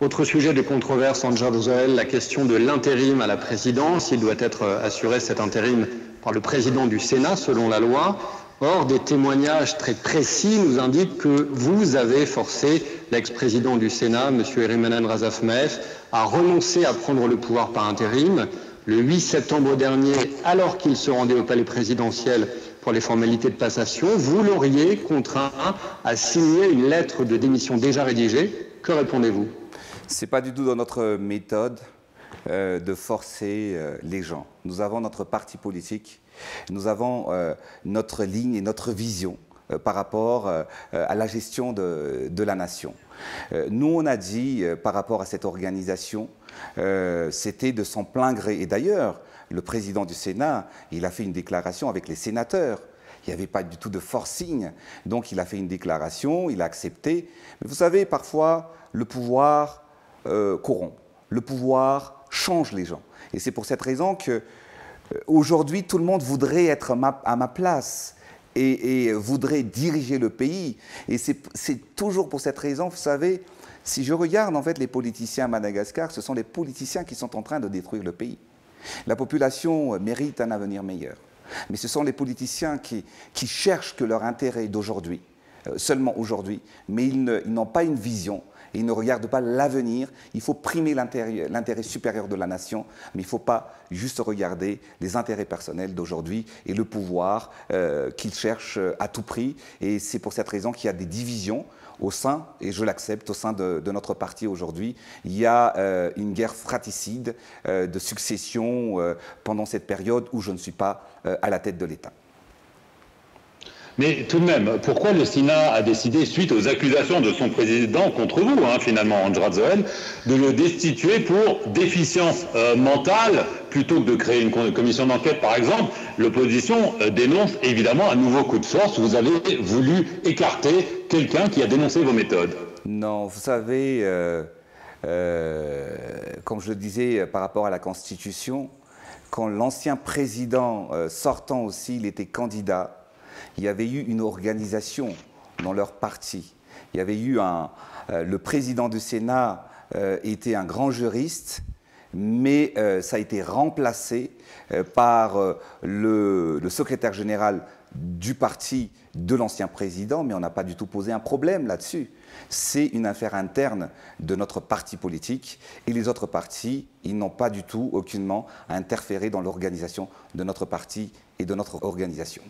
Autre sujet de controverse en Israël, la question de l'intérim à la présidence. Il doit être assuré cet intérim par le président du Sénat, selon la loi. Or, des témoignages très précis nous indiquent que vous avez forcé l'ex-président du Sénat, M. Erimenen Razafmeh, à renoncer à prendre le pouvoir par intérim. Le 8 septembre dernier, alors qu'il se rendait au palais présidentiel pour les formalités de passation, vous l'auriez contraint à signer une lettre de démission déjà rédigée. Que répondez-vous ? Ce n'est pas du tout dans notre méthode de forcer les gens. Nous avons notre parti politique, nous avons notre ligne et notre vision par rapport à la gestion de la nation. Nous, on a dit par rapport à cette organisation, c'était de son plein gré. Et d'ailleurs, le président du Sénat, il a fait une déclaration avec les sénateurs. Il n'y avait pas du tout de forcing. Donc, il a fait une déclaration, il a accepté. Mais vous savez, parfois, le pouvoir corrompt. Le pouvoir change les gens. Et c'est pour cette raison que aujourd'hui, tout le monde voudrait être à ma place et voudrait diriger le pays. Et c'est toujours pour cette raison, vous savez, si je regarde en fait les politiciens à Madagascar, ce sont les politiciens qui sont en train de détruire le pays. La population mérite un avenir meilleur. Mais ce sont les politiciens qui cherchent que leur intérêt d'aujourd'hui, seulement aujourd'hui, mais ils n'ont pas une vision. Et ils ne regardent pas l'avenir. Il faut primer l'intérêt supérieur de la nation, mais il ne faut pas juste regarder les intérêts personnels d'aujourd'hui et le pouvoir qu'ils cherchent à tout prix. Et c'est pour cette raison qu'il y a des divisions au sein, et je l'accepte, au sein de notre parti aujourd'hui. Il y a une guerre fratricide de succession pendant cette période où je ne suis pas à la tête de l'État. Mais tout de même, pourquoi le Sénat a décidé, suite aux accusations de son président contre vous, finalement, Andra Zoen, de le destituer pour déficience mentale, plutôt que de créer une commission d'enquête, par exemple? L'opposition dénonce évidemment un nouveau coup de force. Vous avez voulu écarter quelqu'un qui a dénoncé vos méthodes. Non, vous savez, comme je le disais par rapport à la Constitution, quand l'ancien président sortant aussi, il était candidat, il y avait eu une organisation dans leur parti. Il y avait eu le président du Sénat était un grand juriste, mais ça a été remplacé par le secrétaire général du parti de l'ancien président, mais on n'a pas du tout posé un problème là-dessus. C'est une affaire interne de notre parti politique et les autres partis, ils n'ont pas du tout, aucunement, à interférer dans l'organisation de notre parti et de notre organisation.